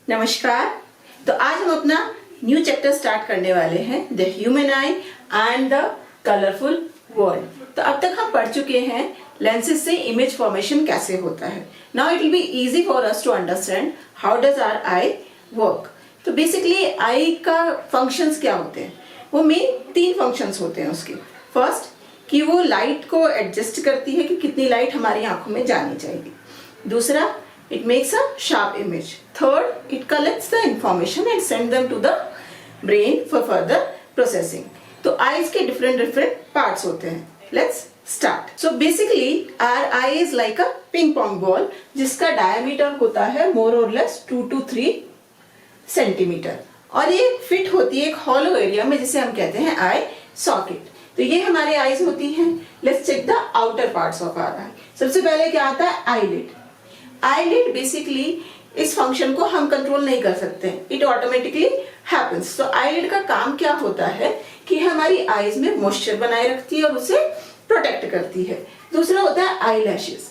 नमस्कार। तो आज हम अपना न्यू चैप्टर स्टार्ट करने वाले हैं, the human I and the colourful world. तो अब तक हम पढ़ चुके हैं लेंसेज से इमेज फॉर्मेशन कैसे होता है। Now it will be easy for us to understand how does our eye work. तो बेसिकली आई का फंक्शंस क्या होते हैं, वो मेन 3 फंक्शंस होते हैं उसके। फर्स्ट कि वो लाइट को एडजस्ट करती है कि कितनी लाइट हमारी आंखों में जानी चाहिए। दूसरा, it makes a sharp image. Third, it collects the information and sends them to the brain for further processing. तो eyes के different parts होते हैं। Let's start. So basically our eye is like a ping pong ball जिसका diameter होता है more or less 2 to 3 centimetre और ये fit होती है एक hollow area में जिसे हम कहते हैं eye socket। तो ये हमारे eyes होती हैं। Let's check the outer parts of our eye. सबसे पहले क्या आता है, eyelid। आईलिड बेसिकली इस फंक्शन को हम कंट्रोल नहीं कर सकते, इट ऑटोमेटिकली हैपेंस। तो आईलिड का काम क्या होता है कि हमारी आईज में मॉइस्चर बनाए रखती है और उसे प्रोटेक्ट करती है। दूसरा होता है आईलैशेस।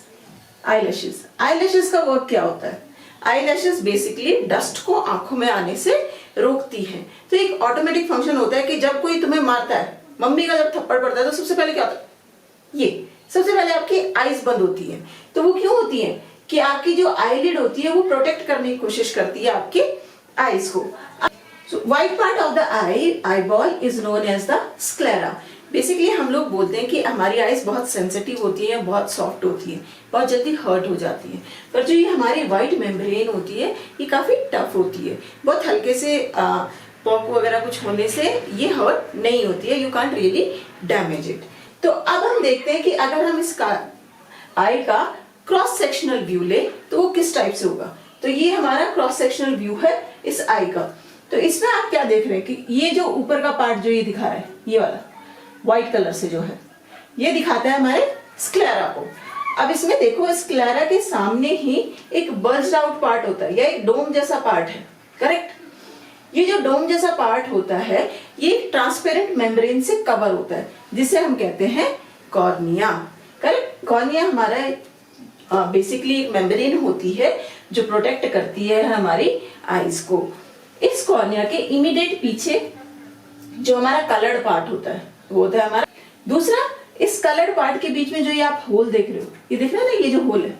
आईलैशेस का वर्क क्या होता है, आईलैशेस बेसिकली डस्ट को आंखों में आने से रोकती है। तो एक ऑटोमेटिक फंक्शन होता है कि जब कोई तुम्हें मारता है, मम्मी का जब थप्पड़ पड़ता है तो सबसे पहले क्या होता है, ये सबसे पहले आपकी आईज बंद होती है। तो वो क्यों होती है कि आपकी जो आईलिड होती है वो प्रोटेक्ट करने की कोशिश करती है आपकी आईज को। White part of the eyeball is known as the sclera. Basically हम लोग बोलते हैं कि हमारी आईज बहुत सेंसिटिव होती है, बहुत सॉफ्ट होती है, बहुत जल्दी हर्ट हो जाती है। पर जो ये हमारी व्हाइट मेम्ब्रेन होती है ये काफी टफ होती है, बहुत हल्के से पॉक वगैरह कुछ होने से ये हर्ट नहीं होती है, you can't really damage it. तो अब हम देखते हैं कि अगर हम इसका आई का क्रॉस सेक्शनल व्यू ले तो वो किस टाइप से होगा। तो ये हमारा क्रॉस सेक्शनल व्यू है इस आई का। तो इसमें आप क्या देख रहे हैं कि ये जो ऊपर का पार्ट जो ये दिखा रहा है, ये वाला व्हाइट कलर से जो है ये दिखाता है हमारे स्क्लेरा को। अब इसमें देखो स्क्लेरा के सामने ही एक बल्ज्ड आउट पार्ट होता है या एक डोम जैसा पार्ट है, करेक्ट। ये जो डोम जैसा पार्ट होता है ये ट्रांसपेरेंट मेम्ब्रेन से कवर होता है जिसे हम कहते हैं कॉर्निया, करेक्ट। कॉर्निया हमारा बेसिकली एक मेम्ब्रेन होती है जो प्रोटेक्ट करती है हमारी आईज को। इस कॉर्निया के इमीडिएट पीछे जो हमारा कलर्ड पार्ट होता है वो होता है हमारा। दूसरा, इस कलर्ड पार्ट के बीच में जो ये आप होल देख रहे हो, ये देख रहे हो ना, ये जो होल है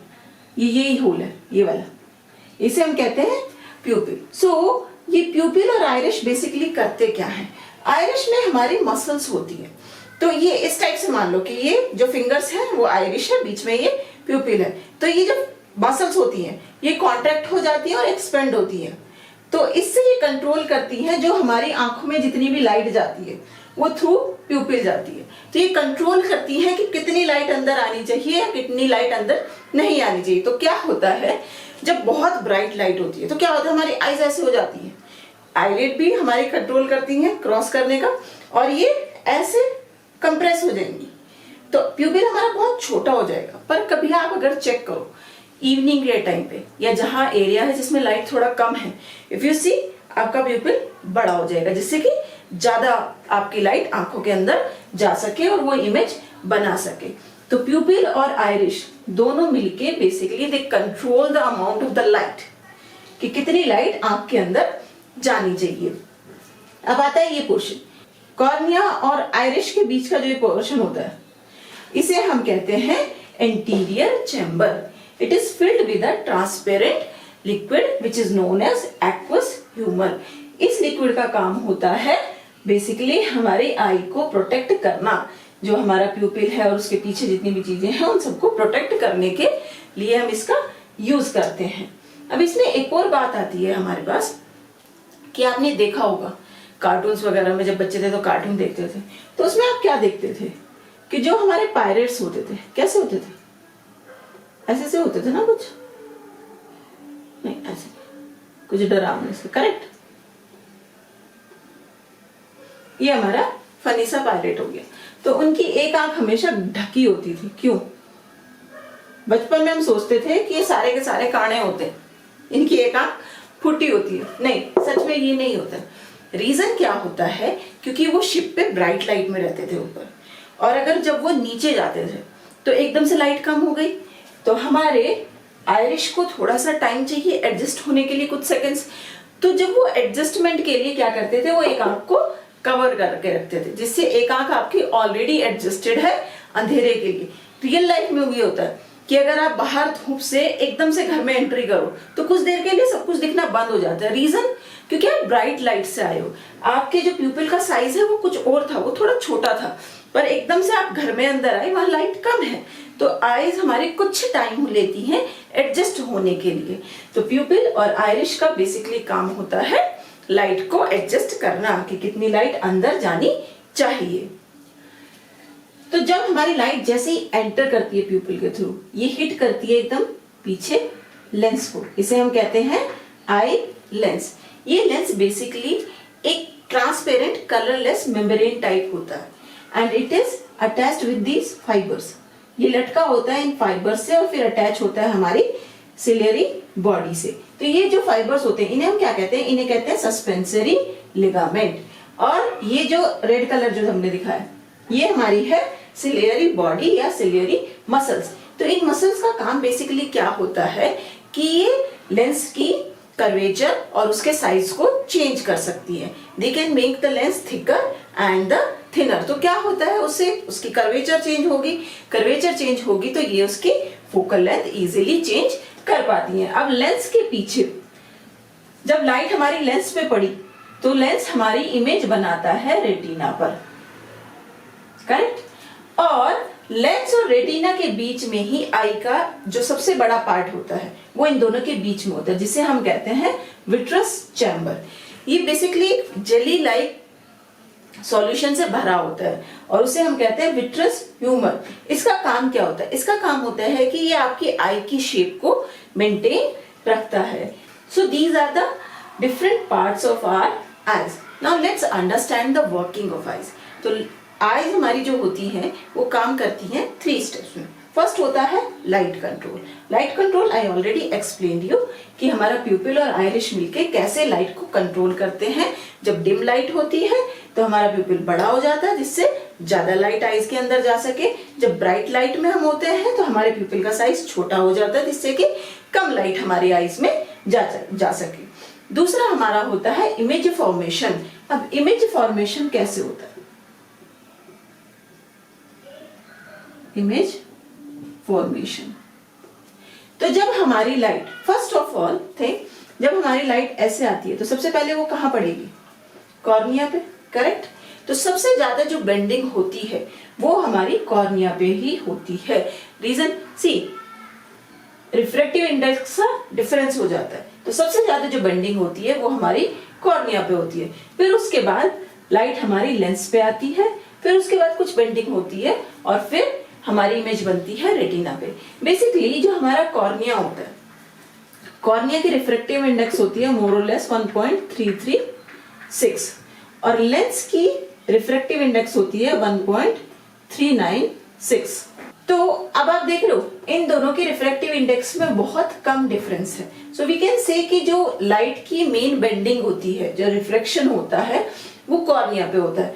यही होल है, ये वाला, इसे हम कहते हैं प्यूपिल। सो ये प्यूपिल और आइरिश बेसिकली करते क्या है, आइरिश में हमारी मसल्स होती है। तो ये इस टाइप से मान लो कि ये जो फिंगर्स हैं वो आइरिश है, बीच में ये प्यूपिल है। तो ये जो मसल्स होती हैं ये कॉन्ट्रैक्ट हो जाती है और एक्सपेंड होती है। तो इससे ये कंट्रोल करती है जो हमारी आंखों में जितनी भी लाइट जाती है वो थ्रू प्यूपिल जाती है। तो ये कंट्रोल करती है कि कितनी लाइट अंदर आनी चाहिए या कितनी लाइट अंदर नहीं आनी चाहिए। तो क्या होता है, जब बहुत ब्राइट लाइट होती है तो क्या होता है, हमारी आईज ऐसे हो जाती है, आईलिड भी हमारी कंट्रोल करती है क्रॉस करने का, और ये ऐसे कंप्रेस हो जाएंगी। तो प्यूपिल हमारा बहुत छोटा हो जाएगा। पर कभी आप अगर चेक करो इवनिंग के टाइम पे या जहां एरिया है जिसमें लाइट थोड़ा कम है, इफ यू सी आपका प्यूपिल बड़ा हो जाएगा जिससे कि ज्यादा आपकी लाइट आंखों के अंदर जा सके और वो इमेज बना सके। तो प्यूपिल और आइरिश दोनों मिलके basically they control the amount of the light, कि कितनी लाइट आंख के अंदर जानी चाहिए। अब आता है ये पोर्शन, कॉर्निया और आइरिश के बीच का जो ये पोर्शन होता है इसे हम कहते हैं anterior chamber. It is filled with a transparent liquid which is known as aqueous humour. इस लिक्विड का काम होता है बेसिकली हमारी आई को प्रोटेक्ट करना, जो हमारा प्यूपिल है और उसके पीछे जितनी भी चीजें हैं उन सबको प्रोटेक्ट करने के लिए हम इसका यूज करते हैं। अब इसमें एक और बात आती है हमारे पास कि आपने देखा होगा कार्टून्स वगैरह में, जब बच्चे थे तो कार्टून देखते थे, तो उसमें आप क्या देखते थे कि जो हमारे पायरेट्स होते थे कैसे होते थे, ऐसे से होते थे ना, कुछ नहीं ऐसे, कुछ डरावने से, करेक्ट। ये हमारा फनी सा पायरेट हो गया। तो उनकी एक आंख हमेशा ढकी होती थी, क्यों? बचपन में हम सोचते थे कि ये सारे के सारे काने होते हैं, इनकी एक आंख फूटी होती है। नहीं, सच में ये नहीं होता। रीजन क्या होता है, क्योंकि वो शिप पे ब्राइट लाइट में रहते थे ऊपर, और अगर जब वो नीचे जाते थे तो एकदम से लाइट कम हो गई तो हमारे आयरिश को थोड़ा सा टाइम चाहिए एडजस्ट होने के लिए, कुछ सेकंड्स। तो जब वो एडजस्टमेंट के लिए क्या करते थे, वो एक आंख को कवर करके रखते थे, जिससे एक आंख आपकी ऑलरेडी एडजस्टेड है अंधेरे के लिए। रियल लाइफ में भी होता है कि अगर आप बाहर धूप से एकदम से घर में एंट्री करो तो कुछ देर के लिए सब कुछ दिखना बंद हो जाता है। रीजन, क्योंकि आप ब्राइट लाइट से आए हो, आपके जो प्यूपिल का साइज है वो कुछ और था, वो थोड़ा छोटा था, पर एकदम से आप घर में अंदर आए, वहां लाइट कम है, तो आईज हमारी कुछ टाइम लेती हैं एडजस्ट होने के लिए। तो प्यूपिल और आइरिश का बेसिकली काम होता है लाइट को एडजस्ट करना, कि कितनी लाइट अंदर जानी चाहिए। तो जब हमारी लाइट जैसे ही एंटर करती है प्यूपिल के थ्रू, ये हिट करती है एकदम पीछे लेंस को, इसे हम कहते हैं आई लेंस। ये लेंस बेसिकली एक ट्रांसपेरेंट कलरलेस मेम्ब्रेन टाइप होता है and it is attached with these fibres. ये लटका होता है इन फाइबर्स से और फिर अटैच होता है हमारी सिलियरी बॉडी से। तो ये जो फाइबर्स होते हैं इन्हें हम क्या कहते हैं, इन्हें कहते हैं सस्पेंसरी लिगामेंट। और ये जो रेड कलर जो हमने दिखाया ये हमारी है सिलियरी बॉडी या सिलियरी मसल्स। तो इन मसल्स का काम बेसिकली क्या होता है कि ये लेंस की कर्वेचर और उसके साइज को चेंज कर सकती है। They can make the lens thicker and the thinner. तो क्या होता है, उससे उसकी कर्वेचर चेंज होगी, कर्वेचर चेंज होगी तो ये उसकी फोकल लेंथ इजीली चेंज कर पाती है। अब लेंस के पीछे जब लाइट हमारी लेंस पे पड़ी तो लेंस हमारी इमेज बनाता है रेटिना पर, करेक्ट। और लेंस और रेटिना के बीच में ही आई का जो सबसे बड़ा पार्ट होता है वो इन दोनों के बीच में होता है, जिसे हम कहते हैं विट्रस चैम्बर। ये बेसिकली जेली लाइक सॉल्यूशन से भरा होता है और उसे हम कहते हैं विट्रस ह्यूमर। इसका काम क्या होता है, इसका काम होता है कि ये आपकी आई की शेप को मेंटेन रखता है। So these are the different parts of our eyes. Now let's understand the working of eyes. तो आईज हमारी जो होती हैं वो काम करती हैं 3 स्टेप्स में। फर्स्ट होता है light control. Light control I already explain you कि हमारा प्यूपिल और आइरिश मिलके कैसे लाइट को कंट्रोल करते हैं। जब डिम लाइट होती है तो हमारा प्यूपिल बड़ा हो जाता है जिससे ज्यादा लाइट आईज के अंदर जा सके। जब ब्राइट लाइट में हम होते हैं तो हमारे प्यूपिल का साइज छोटा हो जाता है जिससे कि कम लाइट हमारी आईज में जा सके। दूसरा हमारा होता है इमेज फॉर्मेशन। अब इमेज फॉर्मेशन कैसे होता है, इमेज फॉर्मेशन। तो जब हमारी लाइट फर्स्ट ऑफ ऑल जब हमारी लाइट ऐसे आती है तो सबसे पहले वो कहां पड़ेगी, कॉर्निया पे, करेक्ट। तो सबसे ज्यादा जो बेंडिंग होती है वो हमारी कॉर्निया पे ही होती है। रीजन, सी रिफ्रैक्टिव इंडेक्स का डिफरेंस हो जाता है, तो सबसे ज्यादा जो बेंडिंग होती है वो हमारी कॉर्निया पे होती है। फिर उसके बाद लाइट हमारी लेंस पे आती है, फिर उसके बाद कुछ बेंडिंग होती है और फिर हमारी इमेज बनती है रेटिना पे। बेसिकली जो हमारा कॉर्निया होता है, कॉर्निया की रिफ्रैक्टिव इंडेक्स होती है मोर और लेस 1.336 और लेंस की रिफ्रैक्टिव इंडेक्स होती है 1.396। तो अब आप देख लो इन दोनों की रिफ्रैक्टिव इंडेक्स में बहुत कम डिफरेंस है। सो वी कैन से कि जो लाइट की मेन बेंडिंग होती है, जो रिफ्लेक्शन होता है वो कॉर्निया पे होता है।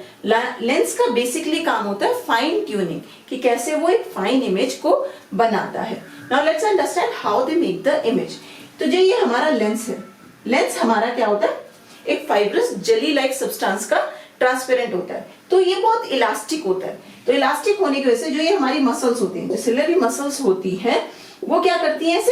लेंस का बेसिकली काम होता है फाइन ट्यूनिंग, कि कैसे वो एक फाइन इमेज को बनाता है। Now let's understand how they make the image. तो जो ये हमारा लेंस है, लेंस हमारा क्या होता है, एक फाइब्रस जेली लाइक सब्सटेंस का ट्रांसपेरेंट होता है। तो ये बहुत इलास्टिक होता है। तो इलास्टिक होने की वजह से जो ये हमारी मसल्स होती हैं, जो सिलियरी मसल्स होती हैं, वो क्या करती हैं, इसे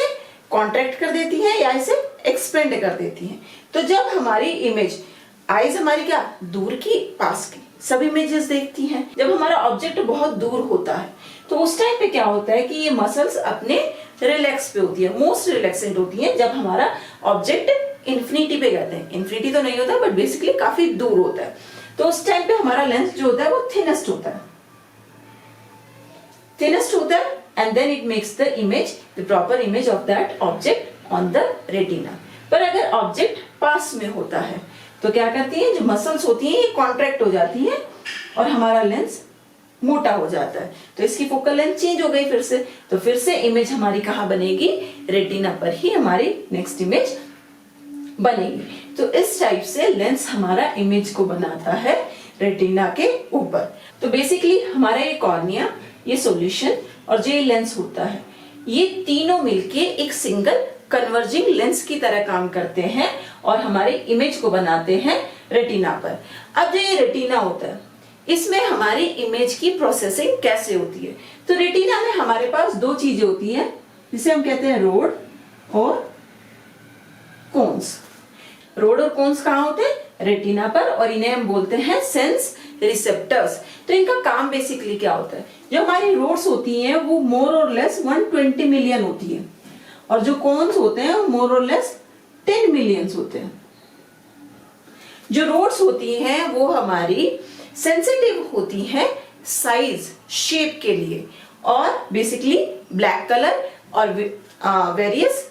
कॉन्ट्रैक्ट कर देती हैं या इसे एक्सपेंड कर देती हैं। तो जब हमारी इमेज, आईज हमारी क्या दूर की पास की सब इमेजेस देखती हैं। जब हमारा ऑब्जेक्ट बहुत दूर होता है तो उस टाइम पे क्या होता है कि ये मसल्स अपने रिलैक्स पे होती है, मोस्ट रिलैक्सेंट होती है जब हमारा ऑब्जेक्ट इन्फिनिटी पे कहते हैं, इन्फिनिटी तो नहीं होता बट बेसिकली काफी दूर होता है। तो उस टाइम पे हमारा लेंस जो होता है वो थिनेस्ट होता है, थिनेस्ट होता है and then it makes the image, the proper image of that object on the retina. पर अगर ऑब्जेक्ट पास में होता है तो क्या करती है, जो मसल्स होती हैं ये कॉन्ट्रैक्ट हो जाती हैं और हमारा लेंस मोटा हो जाता है। तो इसकी फोकल लेंथ चेंज हो गई फिर से, तो फिर से इमेज हमारी कहाँ बनेगी, रेटिना पर ही हमारी नेक्स्ट इमेज बनेगी। तो इस टाइप से लेंस हमारा इमेज को बनाता है रेटिना के ऊपर। तो बेसिकली हमारा ये कॉर्निया, ये सॉल्यूशन और जो ये लेंस होता है, ये तीनों मिलके एक सिंगल कन्वर्जिंग लेंस की तरह काम करते हैं और हमारे इमेज को बनाते हैं रेटिना पर। अब जो ये रेटिना होता है, इसमें हमारी इमेज की प्रोसेसिंग कैसे होती है? तो रेटिना में हमारे पास दो चीजें होती हैं, जिसे हम कहते हैं रोड और कोन्स। रोड और कोन्स कहाँ होते हैं? रेटिना पर, और इन्हें हम बोलते हैं सेंस रिसेप्टर्स। तो इनका काम बेसिकली क्या होता है? जो हमारी रोड्स होती हैं वो मोर और लेस 120 मिलियन होती है, और जो कोन्स होते हैं वो मोर और लेस 10 मिलियंस होते हैं। जो रोड्स होती हैं वो हमारी सेंसिटिव होती हैं साइज, शेप के लिए, और बेसिकली ब्लैक कलर और various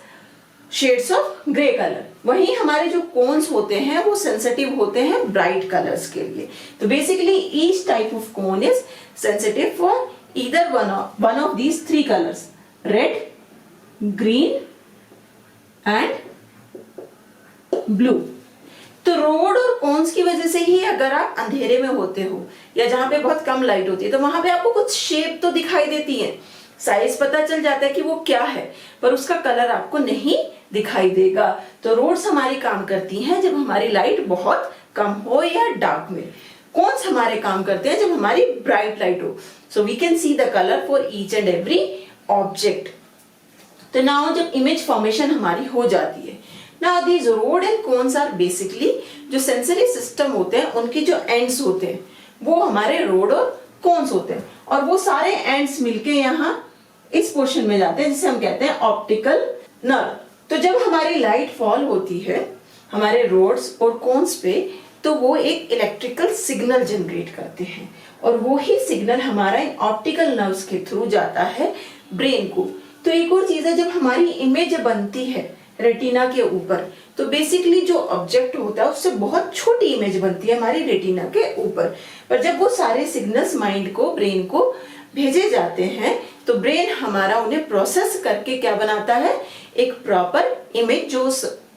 shades of grey colour. वहीं हमारे जो कोन्स होते हैं वो सेंसिटिव होते हैं ब्राइट कलर्स के लिए। तो basically each type of cone is sensitive for either one of these three colours, red, green and blue. तो रोड और कोन्स की वजह से ही अगर आप अंधेरे में होते हो या जहां पे बहुत कम लाइट होती है तो वहां पे आपको कुछ शेप तो दिखाई देती है, साइज पता चल जाता है कि वो क्या है, पर उसका कलर आपको नहीं दिखाई देगा। तो रोड्स हमारी काम करती हैं जब हमारी लाइट बहुत कम हो या डार्क में। कोन्स हमारे काम करते हैं जब हमारी ब्राइट लाइट हो, so we can see the colour for each and every object. तो नाउ जब इमेज फॉर्मेशन हमारी हो जाती है, now these rods and cones are basically जो सेंसरी सिस्टम होते हैं उनके जो एंड्स होते हैं वो हमारे रोड और कोन्स होते हैं, और वो सारे एंड्स मिलके यहाँ इस पोर्शन में जाते हैं जिसे हम कहते हैं ऑप्टिकल नर्व। तो जब हमारी लाइट फॉल होती है हमारे रोड्स और कोन्स पे, तो वो एक इलेक्ट्रिकल सिग्नल जनरेट करते हैं, और वो ही सिग्नल हमारा इन ऑप्टिकल नर्व्स के थ्रू जाता है ब्रेन को। तो एक और चीज है, जब हमारी इमेज बनती है रेटिना के ऊपर, तो बेसिकली जो ऑब्जेक्ट होता है उससे बहुत छोटी इमेज बनती है हमारी रेटिना के ऊपर, पर जब वो सारे सिग्नल्स माइंड को, ब्रेन को भेजे जाते हैं तो ब्रेन हमारा उन्हें प्रोसेस करके क्या बनाता है, एक प्रॉपर इमेज, जो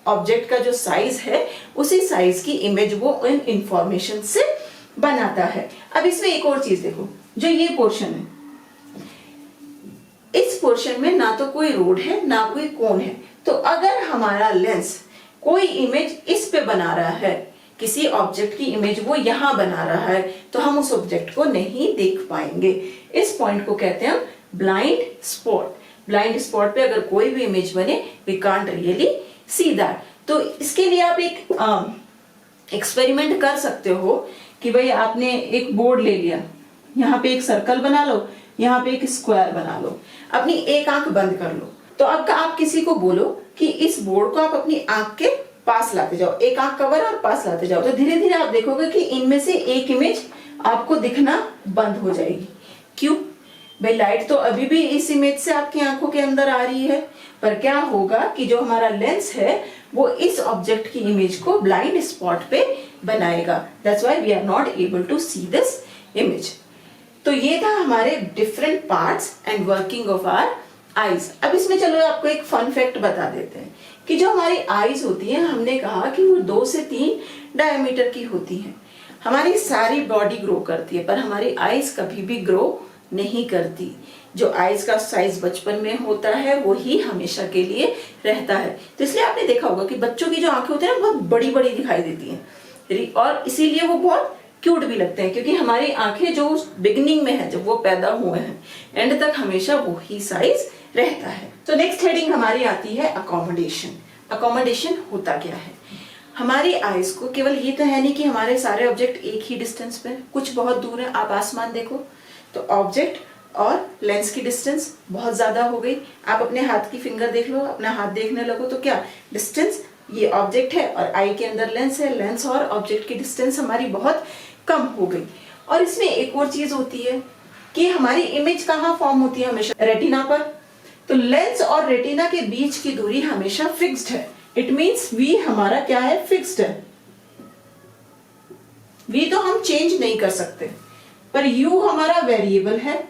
ऑब्जेक्ट का जो साइज है उसी साइज की इमेज वो इन इंफॉर्मेशन से बनाता है। अब इसमें एक और चीज देखो, जो ये पोर्शन है, इस पोर्शन में ना तो कोई रोड है ना कोई कोन है। तो अगर हमारा लेंस कोई इमेज इस पे बना रहा है, किसी ऑब्जेक्ट की इमेज वो यहां बना रहा है, तो हम उस ऑब्जेक्ट को नहीं देख पाएंगे। इस पॉइंट को कहते हैं हम ब्लाइंड स्पॉट। ब्लाइंड स्पॉट पे अगर कोई भी इमेज बने, we can't really see that. तो इसके लिए आप एक एक्सपेरिमेंट कर सकते हो कि भाई आपने एक बोर्ड ले लिया, यहाँ पे एक सर्कल बना लो, यहाँ पे एक स्क्वायर बना लो, अपनी एक आंख बंद कर लो। तो अब आप किसी को बोलो कि इस बोर्ड को आप अपनी आंख के पास लाते जाओ, एक आंख कवर और पास लाते जाओ, तो धीरे धीरे आप देखोगे कि इनमें से एक इमेज आपको दिखना बंद हो जाएगी। क्यों? भाई लाइट तो अभी भी इस इमेज से आपकी आंखों के अंदर आ रही है, पर क्या होगा कि जो हमारा लेंस है वो इस ऑब्जेक्ट की इमेज को ब्लाइंड स्पॉट पे बनाएगा। That's why we are not able to see this image. तो ये था हमारे different parts and working of our eyes. अब इसमें चलो आपको एक फन फैक्ट बता देते हैं कि जो हमारी आईज होती है, हमने कहा कि वो 2 से 3 डायमीटर की होती हैं। हमारी सारी बॉडी ग्रो करती है, पर हमारी आईज कभी भी ग्रो नहीं करती। जो आईज का साइज बचपन में होता है वो ही हमेशा के लिए रहता है। तो इसलिए आपने देखा होगा कि बच्चों की जो आंखें होती है ना, बहुत बड़ी बड़ी दिखाई देती हैं, और इसीलिए वो बहुत क्यूट भी लगते हैं, क्योंकि हमारी आंखें जो बिगिनिंग में है, जब वो पैदा हुए हैं, एंड तक हमेशा वो ही साइज रहता है। तो नेक्स्ट हेडिंग हमारी आती है अकोमोडेशन। अकोमोडेशन होता क्या है? हमारी आईज को केवल ये तो है नहीं कि हमारे सारे ऑब्जेक्ट एक ही डिस्टेंस पे, कुछ बहुत दूर है। आप आसमान देखो तो ऑब्जेक्ट और लेंस की डिस्टेंस बहुत ज्यादा हो गई। आप अपने हाथ की फिंगर देख लो, अपना हाथ देखने लगो तो क्या डिस्टेंस, ये ऑब्जेक्ट है और आई के अंदर लेंस है, लेंस और ऑब्जेक्ट की डिस्टेंस हमारी बहुत कम हो गई। और इसमें एक और चीज होती है कि हमारी इमेज कहाँ फॉर्म होती है? हमेशा रेटिना पर। तो लेंस और रेटिना के बीच की दूरी हमेशा फिक्स्ड है। इट मींस वी हमारा क्या है? फिक्स्ड है। वी तो हम चेंज नहीं कर सकते, पर यू हमारा वेरिएबल है,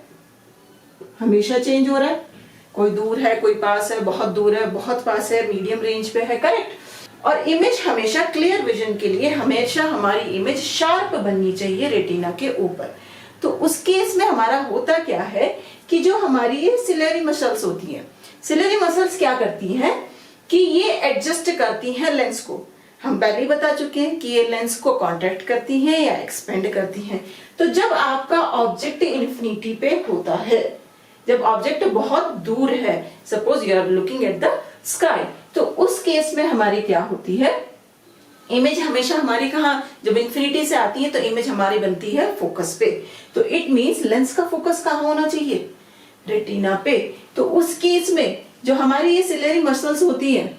हमेशा चेंज हो रहा है। कोई दूर है, कोई पास है, बहुत दूर है, बहुत पास है, मीडियम रेंज पे है, करेक्ट। और इमेज हमेशा क्लियर विजन के लिए हमेशा हमारी इमेज शार्प बननी चाहिए रेटिना के ऊपर। तो उस केस में हमारा होता क्या है कि जो हमारी ये सिलेरी मसल्स होती हैं, सिलेरी मसल्स क्या करती हैं कि ये एडजस्ट करती हैं लेंस को। हम पहले ही बता चुके हैं कि ये लेंस को कॉन्ट्रैक्ट करती हैं या एक्सपेंड करती हैं। तो जब आपका ऑब्जेक्ट इन्फिनिटी पे होता है, जब ऑब्जेक्ट बहुत दूर है, suppose you are looking at the sky, तो उस केस में हमारी क्या होती है, इमेज हमेशा हमारी कहाँ, जब इन्फिनिटी से आती है तो इमेज हमारी बनती है फोकस पे। तो इट मींस लेंस का फोकस कहाँ होना चाहिए, रेटिना पे। तो उस केस में जो हमारी ये सिलेरी मसल्स होती है,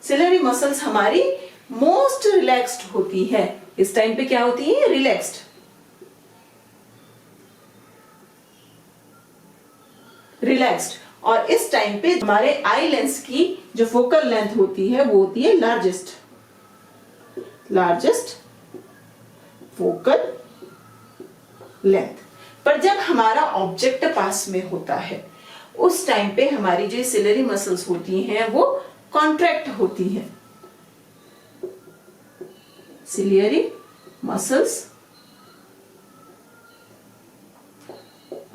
सिलेरी मसल्स हमारी मोस्ट रिलैक्स्ड होती है। इस टाइम पे क्या होती है, रिलैक्स्ड, रिलैक्स्ड। और इस टाइम पे हमारे आई लेंस की जो फोकल लेंथ होती है वो होती है लार्जेस्ट, लार्जेस्ट फोकल लेंथ। पर जब हमारा ऑब्जेक्ट पास में होता है उस टाइम पे हमारी जो सिलेरी मसल्स होती हैं वो कॉन्ट्रैक्ट होती हैं। Ciliary muscles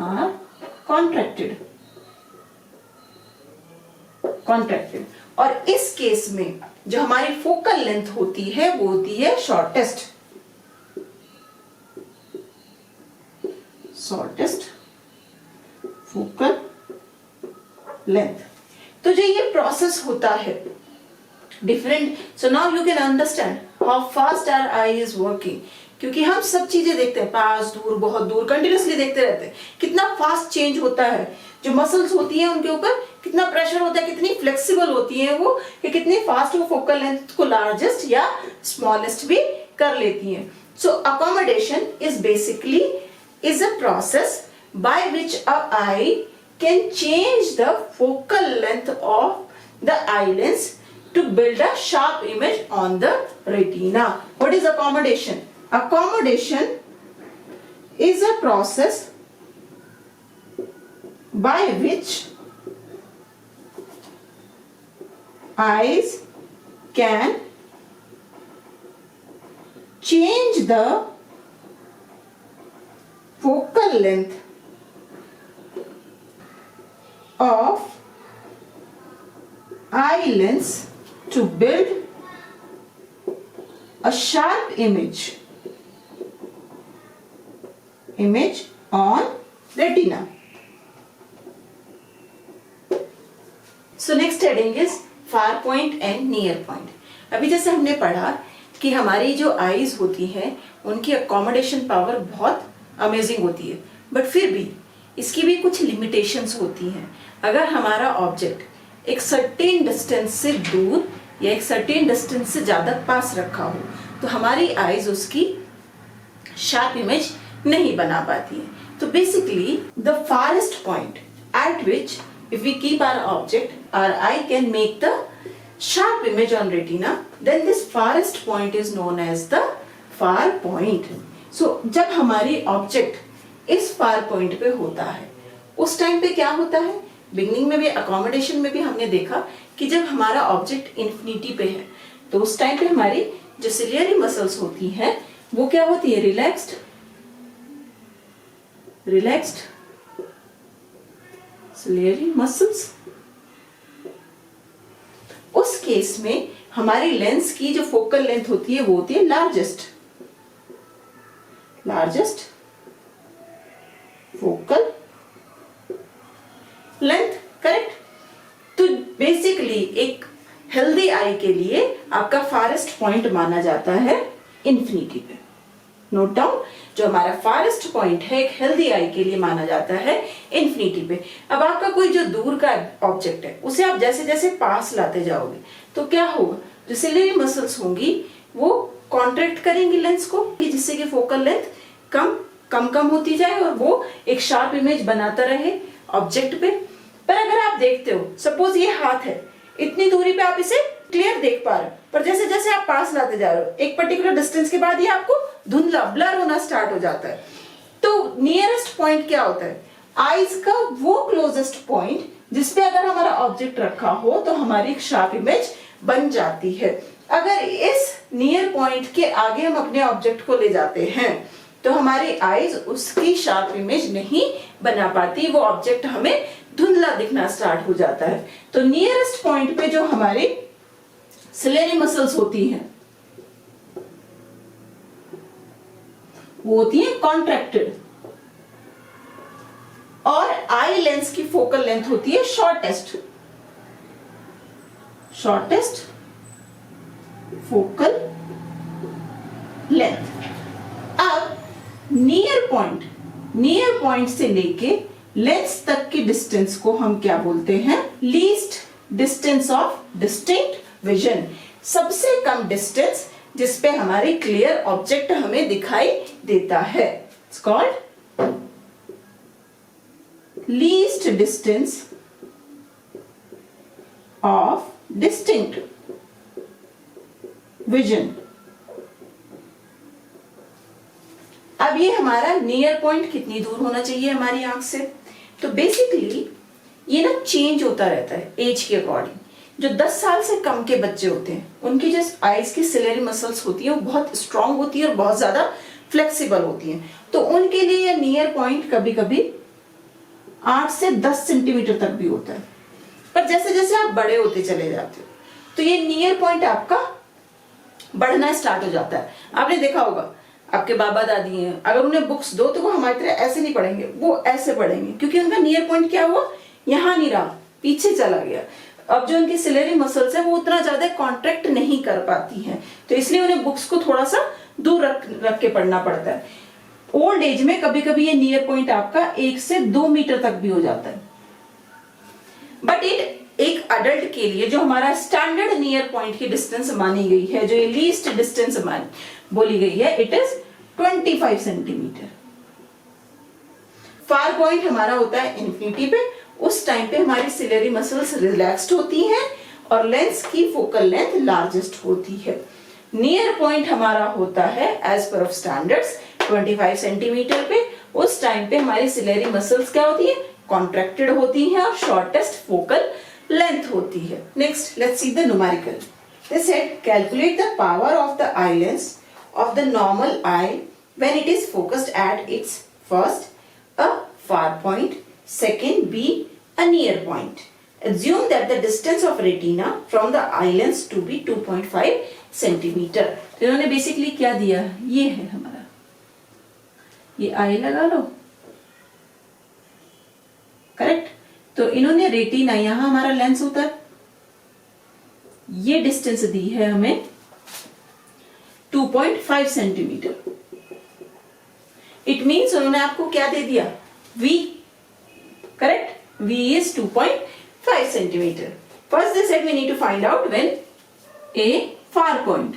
are contracted, contracted. और इस केस में जो हमारी फोकल लेंथ होती है वो होती है शॉर्टेस्ट, शॉर्टेस्ट फोकल लेंथ। तो जो ये प्रोसेस होता है different, so now you can understand how fast our eye is working. क्योंकि हम सब चीजें देखते हैं, पास, दूर, बहुत दूर, कंटिन्यूसली देखते रहते हैं, कितना फास्ट चेंज होता है। जो मसल्स होती हैं उनके ऊपर कितना प्रेशर होता है, कितनी फ्लेक्सिबल होती है वो, कि कितनी फास्ट वो फोकल लेंथ को लार्जेस्ट या स्मॉलेस्ट भी कर लेती हैं। So accommodation is basically is a process by which a eye can change the focal length of the eye lens to build a sharp image on the retina. What is accommodation? Accommodation is a process by which eyes can change the focal length of eye lens to build a sharp image on retina. So next heading is far point and near point. अभी जैसे हमने पढ़ा कि हमारी जो eyes होती हैं उनकी अकोमोडेशन पावर बहुत अमेजिंग होती है, बट फिर भी इसकी भी कुछ लिमिटेशंस होती हैं। अगर हमारा ऑब्जेक्ट एक सर्टेन डिस्टेंस से दूर या एक सर्टेन डिस्टेंस से ज्यादा पास रखा हो तो हमारी आईज उसकी शार्प इमेज नहीं बना पाती है। तो basically the farthest point at which if we keep our object our eye can make the sharp image on retina, then this farthest point is known as the far point. So जब हमारी object इस far point पे होता है उस time पे क्या होता है, बिगनिंग में भी अकोमोडेशन में भी हमने देखा कि जब हमारा ऑब्जेक्ट इन्फिनिटी पे है तो उस टाइम पे हमारी जो सिलियरी मसल्स होती हैं वो क्या होती है, रिलैक्स्ड, रिलैक्स्ड सिलियरी मसल्स। उस केस में हमारी लेंस की जो फोकल लेंथ होती है वो होती है largest, largest focal length, correct. तो बेसिकली एक हेल्दी आई के लिए आपका फारेस्ट पॉइंट माना जाता है इन्फिनिटी पे। नोट डाउन, जो हमारा फारेस्ट पॉइंट है एक हेल्दी आई के लिए माना जाता है इन्फिनिटी पे। अब आपका कोई जो दूर का ऑब्जेक्ट है उसे आप जैसे जैसे पास लाते जाओगे तो क्या होगा, जो सिलियरी मसल्स होंगी वो कॉन्ट्रैक्ट करेंगी लेंस को, जिससे कि फोकल लेंथ कम होती जाए और वो एक शार्प इमेज बनाता रहे ऑब्जेक्ट पे। पर अगर आप देखते हो, सपोज ये हाथ है, इतनी दूरी पे आप इसे क्लियर देख पा रहे हो, पर जैसे जैसे आप पास लाते जा रहे हो एक पर्टिकुलर डिस्टेंस के बाद ये आपको धुंधला ब्लर होना स्टार्ट हो जाता है। तो नियरेस्ट पॉइंट क्या होता है, आईज का वो क्लोजेस्ट पॉइंट जिसपे अगर हमारा ऑब्जेक्ट रखा हो तो हमारी शार्प इमेज बन जाती है। अगर इस नियर पॉइंट के आगे हम अपने ऑब्जेक्ट को ले जाते हैं तो हमारी आईज उसकी शार्प इमेज नहीं बना पाती, वो ऑब्जेक्ट हमें धुंधला दिखना स्टार्ट हो जाता है। तो नियरेस्ट पॉइंट पे जो हमारी सिलेरी मसल्स होती हैं वो होती है कॉन्ट्रैक्टेड, और आई लेंस की फोकल लेंथ होती है शॉर्टेस्ट फोकल लेंथ। अब नियर पॉइंट से लेके लेंस तक की डिस्टेंस को हम क्या बोलते हैं? Least distance of distinct vision, सबसे कम डिस्टेंस जिसपे हमारी क्लियर ऑब्जेक्ट हमें दिखाई देता है। It's called least distance of distinct vision. अब ये हमारा नियर पॉइंट कितनी दूर होना चाहिए हमारी आंख से? तो बेसिकली ये ना चेंज होता रहता है एज के अकॉर्डिंग। जो 10 साल से कम के बच्चे होते हैं उनकी जो आईज की सिलेरी मसल्स होती है वो बहुत स्ट्रांग होती है और बहुत ज्यादा फ्लेक्सिबल होती हैं, तो उनके लिए ये नियर पॉइंट कभी कभी 8 से 10 सेंटीमीटर तक भी होता है। पर जैसे जैसे आप बड़े होते चले जाते हो तो ये नियर पॉइंट आपका बढ़ना स्टार्ट हो जाता है। आपने देखा होगा आपके बाबा दादी हैं, अगर उन्हें बुक्स दो तो वो हमारी तरह ऐसे नहीं पढ़ेंगे, वो ऐसे पढ़ेंगे, क्योंकि उनका नियर पॉइंट क्या हुआ, यहाँ नहीं रहा, पीछे चला गया। अब जो उनकी सिलेरी मसल्स है वो उतना ज्यादा कॉन्ट्रैक्ट नहीं कर पाती हैं, तो इसलिए उन्हें बुक्स को थोड़ा सा दूर रख के पढ़ना पड़ता है। ओल्ड एज में कभी कभी ये नियर पॉइंट आपका 1 से 2 मीटर तक भी हो जाता है। बट एक अडल्ट के लिए जो हमारा स्टैंडर्ड नियर पॉइंट की डिस्टेंस मानी गई है, जो ये लीस्ट डिस्टेंस बोली गई है, it is 25 centimetre. Far point हमारा होता है इन्फिनिटी पे, उस टाइम पे हमारी सिलेरी मसल्स रिलैक्स्ड होती हैं और लेंस की फोकल लेंथ लार्जेस्ट होती है। नियर पॉइंट हमारा होता है as per of standards 25 centimetre पे, उस टाइम पे हमारी सिलेरी मसल्स क्या होती है, कॉन्ट्रैक्टेड होती हैं और शॉर्टेस्ट फोकल लेंथ होती है। Next let's see the numerical. They said calculate the power of the eye lens of the normal eye when it is focused at its first a far point, second B a near point. Assume that the distance of retina from the eye lens to be 2.5 centimetre. तो इन्होंने basically क्या दिया, ये है हमारा, ये आई लगा लो, correct. तो इन्होंने रेटिना, यहां हमारा लेंस होता है, ये डिस्टेंस दी है हमें 2.5 सेंटीमीटर। इट मींस उन्होंने आपको क्या दे दिया, V, correct. V is 2.5 centimetre. First they said we need to find out when a far point.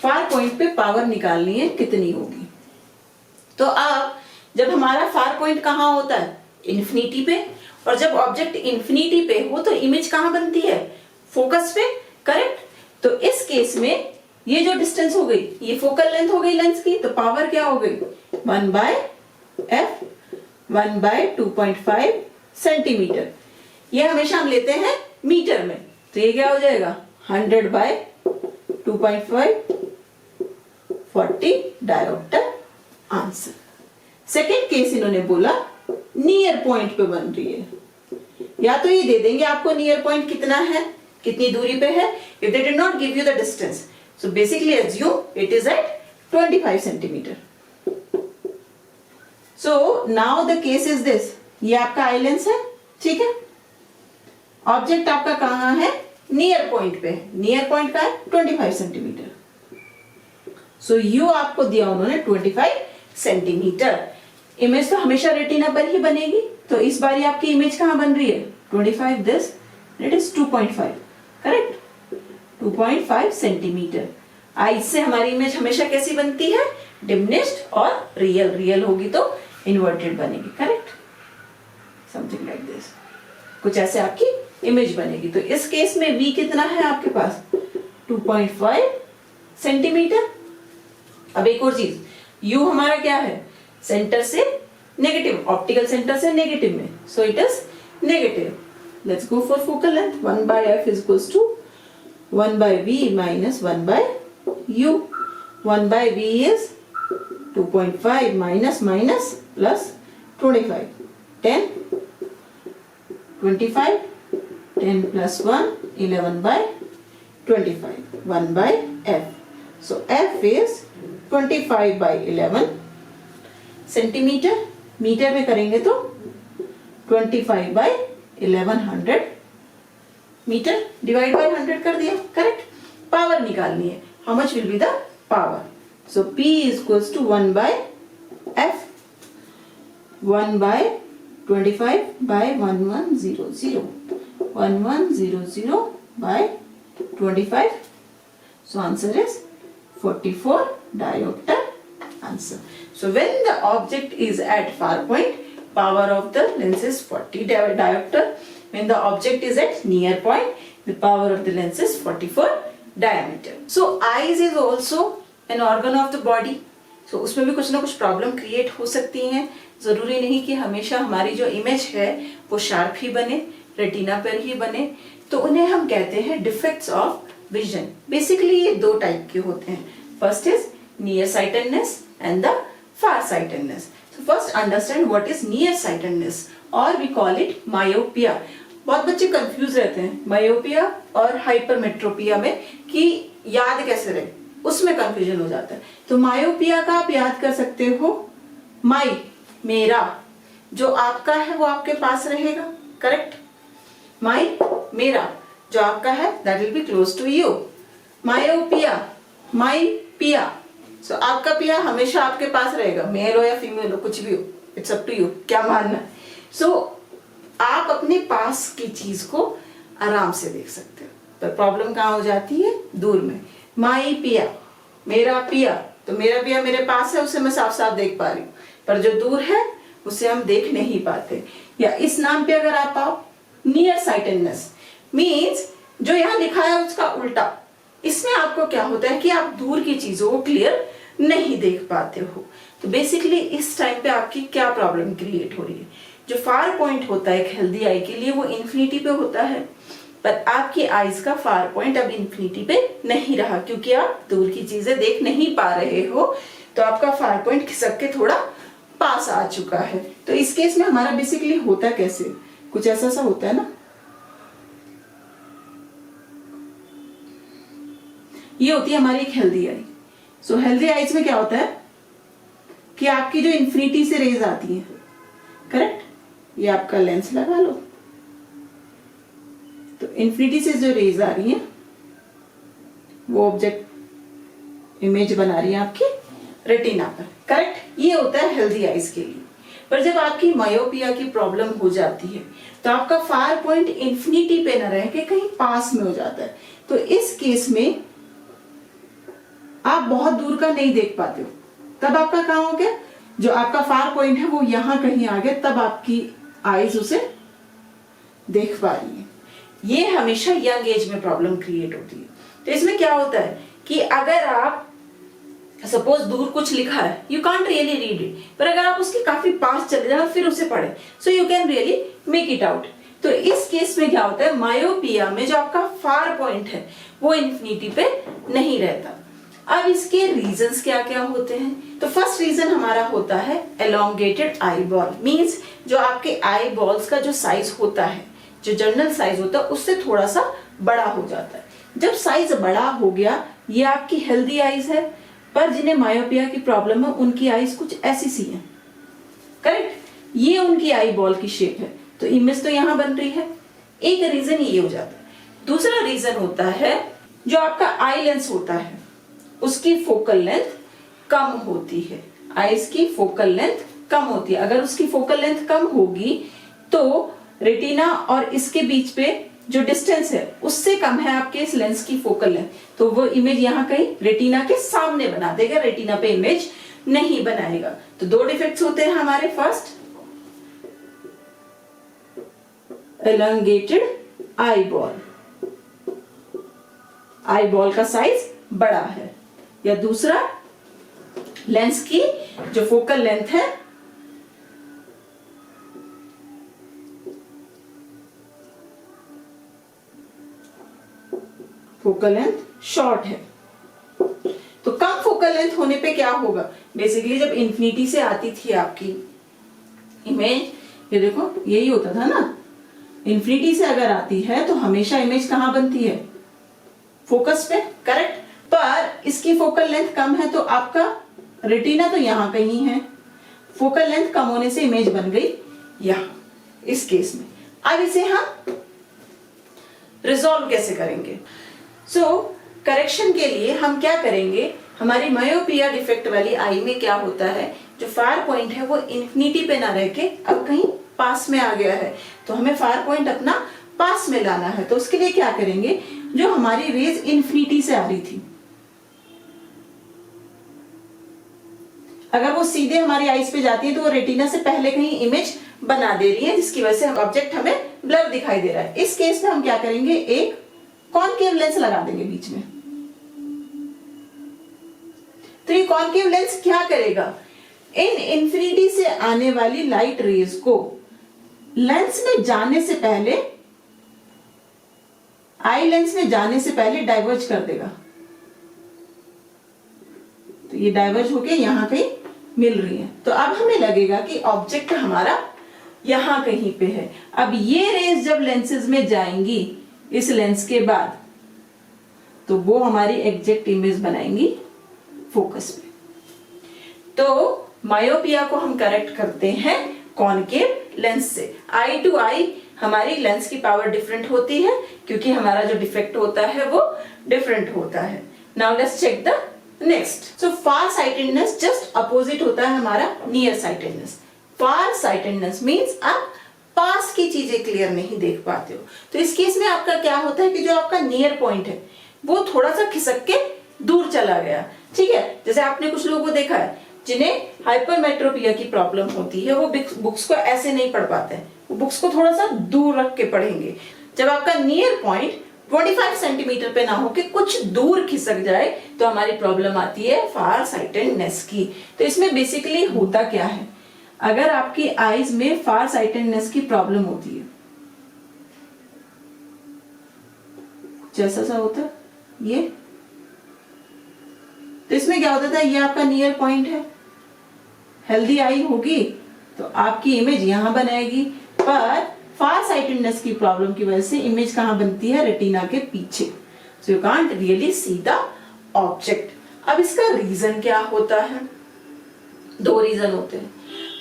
Far point पे पावर निकालनी है कितनी होगी। तो अब जब हमारा फार पॉइंट कहां होता है, इन्फिनिटी पे, और जब ऑब्जेक्ट इन्फिनिटी पे हो तो इमेज कहां बनती है, फोकस पे, करेक्ट। तो इस केस में ये जो डिस्टेंस हो गई ये फोकल लेंथ हो गई लेंस की, तो पावर क्या हो गई 1/f 1/2.5 सेंटीमीटर। ये हमेशा हम लेते हैं मीटर में, तो ये क्या हो जाएगा 100/2.5 40 डायोप्टर आंसर। सेकेंड केस इन्होंने बोला नियर पॉइंट पे बन रही है, या तो ये दे देंगे आपको नियर पॉइंट कितना है, कितनी दूरी पे है। If they did not give you the distance, so basically assume it is at 25 centimetre. So now the case is this, ये आपका आई लेंस है, ठीक है। ऑब्जेक्ट आपका कहां है, नियर पॉइंट पे, नियर पॉइंट का है 25 सेंटीमीटर। सो यू आपको दिया उन्होंने 25 सेंटीमीटर। इमेज तो हमेशा रेटिना पर ही बनेगी, तो इस बार आपकी इमेज कहां बन रही है 25, this it is 2.5, correct, 2.5 centimetre. Eye से हमारी इमेज हमेशा कैसी बनती है, डिमिनिश्ड, और रियल होगी तो इन्वर्टेड बनेगी, करेक्ट, समथिंग लाइक दिस, कुछ ऐसे आपकी इमेज बनेगी। तो इस केस में V कितना है आपके पास 2.5 सेंटीमीटर। अब एक और चीज, U हमारा क्या है, सेंटर से नेगेटिव, ऑप्टिकल सेंटर से नेगेटिव में, so it is negative. Let's go for focal length, 1/f is equals to 1 by V minus 1 by U. 1 by V is 2.5 minus minus plus 25. 10, 25, 10 plus 1, 11 by 25. 1 by F. So F is 25 by 11 centimetre. Metre में करेंगे तो 25 by 1100 metre divide by 100 कर दिया. Correct. Power निकालनी है. How much will be the power? So P is equals to 1 by F. 1 by 25 by 1100. 1100 by 25. So answer is 44 diopter. Answer. So when the object is at far point, power of the lens is 40 diopter. When the object is at near point, the power of the lens is 44 diameter. So eyes is also an organ of the body. So उसमें भी कुछ ना कुछ problem create हो सकती हैं. जरूरी नहीं कि हमेशा हमारी जो इमेज है वो शार्प ही बने, रेटिना पर ही बने. तो उन्हें हम कहते हैं डिफेक्ट्स ऑफ विजन. बेसिकली ये दो टाइप के होते हैं. First is near sightedness and the far sightedness. So first understand what is nearsightedness or we call it myopia. बहुत बच्चे कंफ्यूज रहते हैं मायोपिया और हाइपरमेट्रोपिया में कि याद कैसे रहे, उसमें कंफ्यूजन हो जाता है. तो मायोपिया का आप याद कर सकते हो माई मेरा, जो आपका है वो आपके पास रहेगा. करेक्ट. माई मेरा जो आपका है that will be close to you. Myopia my पिया. सो आपका पिया हमेशा आपके पास रहेगा, मेल हो या फीमेल हो, कुछ भी हो, इट्स अप टू यू क्या मानना. सो आप अपने पास की चीज को आराम से देख सकते हो. पर प्रॉब्लम कहाँ हो जाती है? दूर में. माई पिया मेरा पिया, तो मेरा पिया मेरे पास है, उसे मैं साफ साफ देख पा रही हूँ, पर जो दूर है उसे हम देख नहीं पाते. या इस नाम पे अगर आप आओ नियर साइटेडनेस मीन्स जो यहाँ लिखा है उसका उल्टा. इसमें आपको क्या होता है कि आप दूर की चीजों को क्लियर नहीं देख पाते हो. तो बेसिकली इस टाइम पे आपकी क्या प्रॉब्लम क्रिएट हो रही है? जो फार पॉइंट होता है एक हेल्दी आई के लिए वो इन्फिनिटी पे होता है, पर आपकी आईज का फार पॉइंट अब इन्फिनिटी पे नहीं रहा क्योंकि आप दूर की चीजें देख नहीं पा रहे हो. तो आपका फार पॉइंट खिसक के थोड़ा पास आ चुका है. तो इस केस में हमारा बेसिकली होता कैसे? कुछ ऐसा सा होता है ना. ये होती है हमारी एक healthy I. So healthy eyes में क्या होता है कि आपकी जो इन्फिनिटी से रेज आती है, करेक्ट, ये आपका लेंस लगा लो, तो इन्फिनिटी से जो रेज आ रही है वो ऑब्जेक्ट इमेज बना रही है आपकी रेटिना पर. करेक्ट. ये होता है हेल्दी आईज के लिए. पर जब आपकी मायोपिया की प्रॉब्लम हो जाती है तो आपका फार पॉइंट इन्फिनिटी पे न रह के कहीं पास में हो जाता है. तो इस केस में आप बहुत दूर का नहीं देख पाते हो. तब आपका काम हो गया, जो आपका फार पॉइंट है वो यहां कहीं आ गया, तब आपकी आईज उसे देख पा रही है. ये हमेशा यंग एज में प्रॉब्लम क्रिएट होती है. तो इसमें क्या होता है कि अगर आप सपोज दूर कुछ लिखा है, you can't really read it, पर अगर आप उसके काफी पास चले जाओ फिर उसे पढ़े, सो you can really make it out. तो इस केस में क्या होता है, मायोपिया में जो आपका फार पॉइंट है वो इन्फिनिटी पे नहीं रहता. अब इसके रीजंस क्या क्या होते हैं? तो फर्स्ट रीजन हमारा होता है एलोंगेटेड आई बॉल. मीन्स जो आपके आई बॉल्स का जो साइज होता है, जो जनरल साइज होता है उससे थोड़ा सा बड़ा हो जाता है. जब साइज बड़ा हो गया, ये आपकी हेल्दी आईज है, पर जिन्हें मायोपिया की प्रॉब्लम है उनकी आईज कुछ ऐसी सी है. करेक्ट. ये उनकी आई बॉल की शेप है, तो इमेज तो यहां बन रही है. एक रीजन ये हो जाता है. दूसरा रीजन होता है जो आपका आई लेंस होता है उसकी फोकल लेंथ कम होती है. आईज की फोकल लेंथ कम होती है. अगर उसकी फोकल लेंथ कम होगी तो रेटिना और इसके बीच पे जो डिस्टेंस है उससे कम है आपके इस लेंस की फोकल लेंथ, तो वो इमेज यहाँ कहीं रेटिना के सामने बना देगा, रेटिना पे इमेज नहीं बनाएगा. तो दो डिफेक्ट्स होते हैं हमारे. First elongated eye ball, eye ball का साइज बड़ा है, या दूसरा लेंस की जो फोकल लेंथ है फोकल लेंथ शॉर्ट है। तो कम फोकल लेंथ होने पे क्या होगा, बेसिकली जब इंफिनिटी से आती थी आपकी इमेज, ये देखो यही होता था ना, इंफिनिटी से अगर आती है तो हमेशा इमेज कहां बनती है, फोकस पे, करेक्ट। पर इसकी फोकल लेंथ कम है तो आपका रेटिना तो यहां कहीं है, फोकल लेंथ कम होने से इमेज बन गई यहां, इस केस में। अब इसे हम रिजॉल्व कैसे करेंगे? करेक्शन के लिए हम क्या करेंगे, हमारी मायोपिया डिफेक्ट वाली आई में क्या होता है, जो फार पॉइंट है वो इंफिनिटी पे ना रह के अब कहीं पास में आ गया है, तो हमें फार पॉइंट अपना पास में लाना है। तो उसके लिए क्या करेंगे, जो हमारी रेज इंफिनिटी से आ रही थी, अगर वो सीधे हमारी आईज पे जाती है तो वो रेटिना से पहले कहीं इमेज बना दे रही है, जिसकी वजह से ऑब्जेक्ट हमें ब्लर दिखाई दे रहा है। इस केस में हम क्या करेंगे, एक कॉनकेव लेंस लगा देंगे बीच में। तो ये कॉनकेव लेंस क्या करेगा, इन इंफिनिटी से आने वाली लाइट रेज को लेंस में जाने से पहले, आई लेंस में जाने से पहले डाइवर्ज कर देगा। तो ये डाइवर्ज होके यहां कहीं मिल रही है, तो अब हमें लगेगा कि ऑब्जेक्ट हमारा यहां कहीं पे है। अब ये रेज जब लेंसेज में जाएंगी इस लेंस के बाद, तो वो हमारी एग्जैक्ट इमेज बनाएंगी फोकस में। तो मायोपिया को हम करेक्ट करते हैं कॉनकेव लेंस से। आई टू आई हमारी लेंस की पावर डिफरेंट होती है, क्योंकि हमारा जो डिफेक्ट होता है वो डिफरेंट होता है। Now let's check the next. So far sightedness just opposite होता है हमारा near sightedness. Far sightedness means आप पास की चीजें क्लियर नहीं देख पाते हो। तो इस केस में आपका क्या होता है कि जो आपका नियर पॉइंट है वो थोड़ा सा खिसक के दूर चला गया, ठीक है। जैसे आपने कुछ लोगों को देखा है जिन्हें हाइपरमेट्रोपिया की प्रॉब्लम होती है, वो बुक्स को ऐसे नहीं पढ़ पाते हैं, वो बुक्स को थोड़ा सा दूर रख के पढ़ेंगे। जब आपका नियर पॉइंट 25 सेंटीमीटर पे ना हो के कुछ दूर खिसक जाए तो हमारी प्रॉब्लम आती है फार साइटेडनेस की। तो इसमें बेसिकली होता क्या है, अगर आपकी आईज में फार साइटेडनेस की प्रॉब्लम होती है, जैसा सा होता है ये, तो इसमें क्या होता था, ये आपका नियर पॉइंट है, हेल्दी आई होगी तो आपकी इमेज यहां बनाएगी, पर फार साइटेडनेस की प्रॉब्लम की वजह से इमेज कहां बनती है, रेटिना के पीछे। So you can't really see the object. अब इसका रीजन क्या होता है, दो रीजन होते हैं।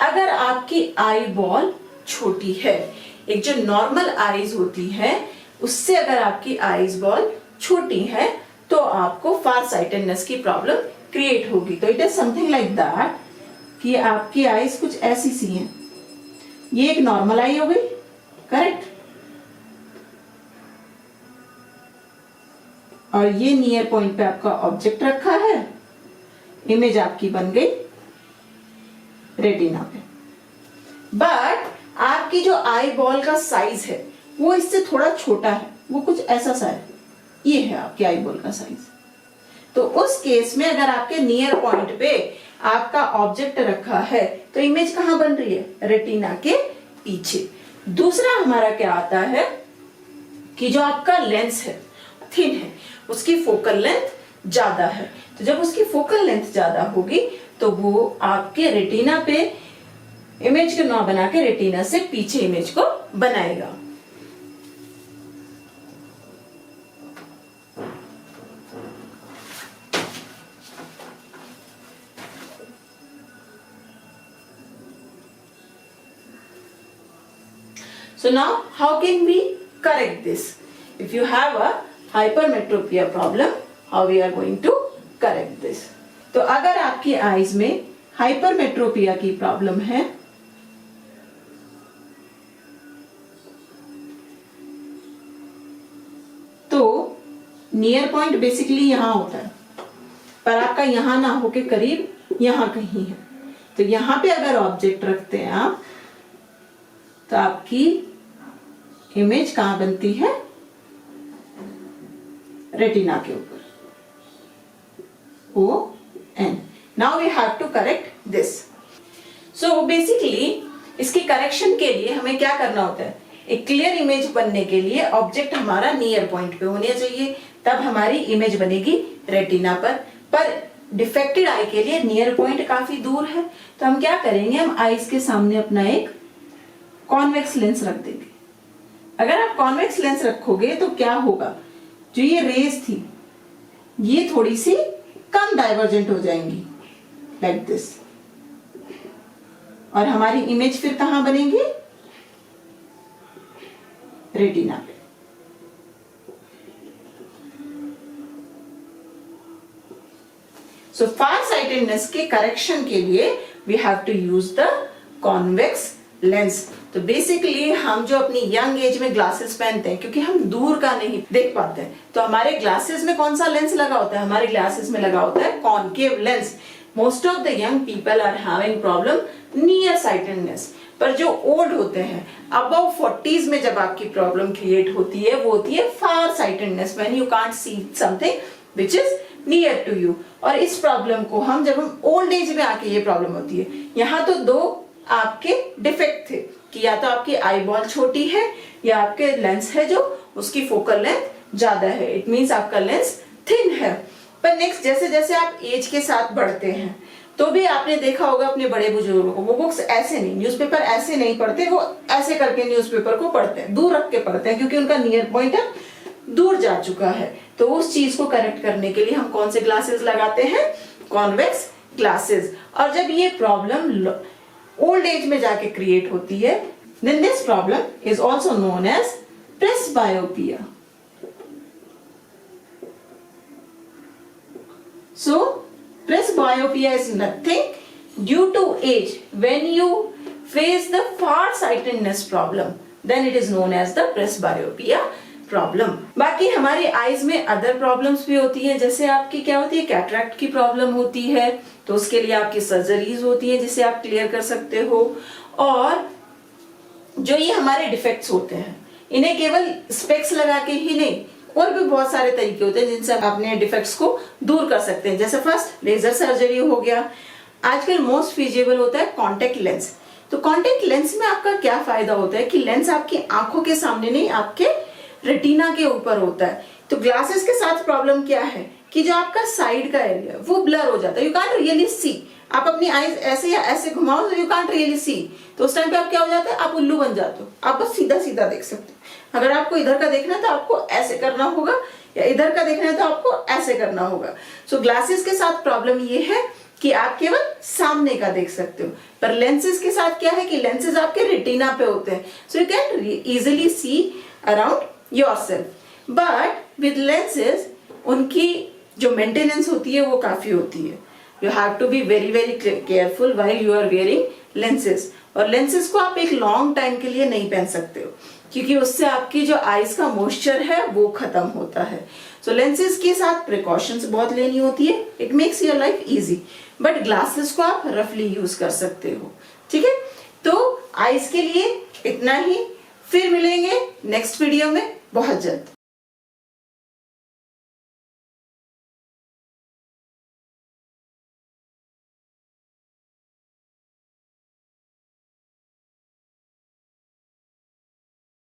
अगर आपकी आई बॉल छोटी है, एक जो नॉर्मल आईज होती है उससे अगर आपकी आईज बॉल छोटी है तो आपको फार साइटेडनेस की प्रॉब्लम क्रिएट होगी। तो it is something like that कि आपकी आईज कुछ ऐसी सी हैं, ये एक नॉर्मल आई हो गई, करेक्ट, और ये नियर पॉइंट पे आपका ऑब्जेक्ट रखा है, इमेज आपकी बन गई रेटिना पे। बट आपकी जो आई बॉल का साइज है वो इससे थोड़ा छोटा है, वो कुछ ऐसा सा है, ये है आपकी आई बॉल का साइज। तो उस केस में अगर आपके नियर पॉइंट पे आपका ऑब्जेक्ट रखा है तो इमेज कहां बन रही है, रेटिना के पीछे। दूसरा हमारा क्या आता है कि जो आपका लेंस है थिन है, उसकी फोकल लेंथ ज्यादा है। तो जब उसकी फोकल लेंथ ज्यादा होगी तो वो आपके रेटिना पे इमेज को ना बना के रेटिना से पीछे इमेज को बनाएगा। So now how can we correct this? If you have a hypermetropia problem, how we are going to correct this? तो अगर आपकी आईज में हाइपरमेट्रोपिया की प्रॉब्लम है तो नियर पॉइंट बेसिकली यहां होता है, पर आपका यहां ना होके करीब यहां कहीं है। तो यहां पे अगर ऑब्जेक्ट रखते हैं आप तो आपकी इमेज कहां बनती है, रेटिना के ऊपर, O N. Now we have to correct this. So basically इसकी करेक्शन के लिए हमें क्या करना होता है, एक क्लियर इमेज बनने के लिए ऑब्जेक्ट हमारा नियर पॉइंट पे होना चाहिए तब हमारी इमेज बनेगी रेटिना पर डिफेक्टेड आई के लिए नियर पॉइंट काफी दूर है, तो हम क्या करेंगे, हम आईज के सामने अपना एक कॉन्वेक्स लेंस रख देंगे। अगर आप कॉन्वेक्स लेंस रखोगे तो क्या होगा, जो ये रेज थी ये थोड़ी सी कम डाइवर्जेंट हो जाएंगी लाइक दिस, और हमारी इमेज फिर कहां बनेगी, रेटिना पे। सो फार साइटेडनेस के करेक्शन के लिए we have to use the convex lens. तो बेसिकली हम जो अपनी यंग एज में ग्लासेस पहनते हैं, क्योंकि हम दूर का नहीं देख पाते हैं, तो हमारे ग्लासेस में कौन सा लेंस लगा होता है, हमारे ग्लासेस में लगा होता है concave lens. Most of the young people are having problem near sightedness, पर जो ओल्ड होते हैं अबव 40s में जब आपकी प्रॉब्लम क्रिएट होती है वो होती है far sightedness, when you can't see something which is near to you. और इस प्रॉब्लम को हम जब हम ओल्ड एज में आके ये प्रॉब्लम होती है, यहाँ तो दो आपके डिफेक्ट थे कि या तो आपकी आई बॉल छोटी है या आपके लेंस है जो उसकी फोकल लेंथ ज्यादा है, इट मींस आपका लेंस थिन है। पर नेक्स्ट जैसे जैसे आप एज के साथ बढ़ते हैं तो भी आपने देखा होगा अपने बड़े बुजुर्गों को, वो बुक्स ऐसे नहीं, न्यूज़पेपर ऐसे नहीं पढ़ते, वो ऐसे करके न्यूज़पेपर को पढ़ते हैं, दूर रख के पढ़ते हैं, क्योंकि उनका नियर पॉइंट दूर जा चुका है। तो उस चीज को करेक्ट करने के लिए हम कौन से ग्लासेस लगाते हैं, कॉन्वेक्स ग्लासेस। और जब ये प्रॉब्लम ओल्ड एज में जाके क्रिएट होती है, then this problem is also known as presbyopia. So presbyopia is nothing due to age. When you face the far-sightedness problem, then it is known as the presbyopia problem. बाकी हमारी eyes में other problems भी होती है, जैसे आपकी क्या होती है, कैटरैक्ट की प्रॉब्लम होती है, तो उसके लिए आपकी सर्जरीज होती है जिसे आप क्लियर कर सकते हो। और जो ये हमारे डिफेक्ट्स होते हैं इन्हें केवल स्पेक्स लगा के ही नहीं, और भी बहुत सारे तरीके होते हैं जिनसे आप अपने डिफेक्ट्स को दूर कर सकते हैं। जैसे फर्स्ट लेजर सर्जरी हो गया, आजकल मोस्ट फीजेबल होता है कॉन्टेक्ट लेंस। तो कॉन्टेक्ट लेंस में आपका क्या फायदा होता है कि लेंस आपकी आंखों के सामने नहीं, आपके रेटिना के ऊपर होता है। तो ग्लासेस के साथ प्रॉब्लम क्या है कि जो आपका साइड का एरिया वो ब्लर हो जाता है, यू कांट रियली सी। आप अपनी आईज ऐसे या ऐसे घुमाओ तो यू कांट रियली सी, तो उस टाइम पे आप क्या हो जाता है, आप उल्लू बन जाते हो, आप बस सीधा सीधा देख सकते हो। अगर आपको इधर का देखना है तो आपको ऐसे करना होगा, या इधर का देखना है तो आपको ऐसे करना होगा। सो ग्लासेस के साथ प्रॉब्लम ये है कि आप केवल सामने का देख सकते हो, पर लेंसेज के साथ क्या है कि लेंसेज आपके रेटिना पे होते हैं, so you can easily see around yourself. But with lenses उनकी जो मेंटेनेंस होती है वो काफी होती है। You have to be very very careful while you are wearing lenses. और लेंसेज को आप एक लॉन्ग टाइम के लिए नहीं पहन सकते हो, क्योंकि उससे आपकी जो आईज का मॉइस्चर है वो खत्म होता है। सो लेंसेज के साथ प्रिकॉशंस बहुत लेनी होती है, it makes your life easy. But glasses को आप रफली यूज कर सकते हो, ठीक है। तो आईज के लिए इतना ही, फिर मिलेंगे नेक्स्ट वीडियो में बहुत जल्द।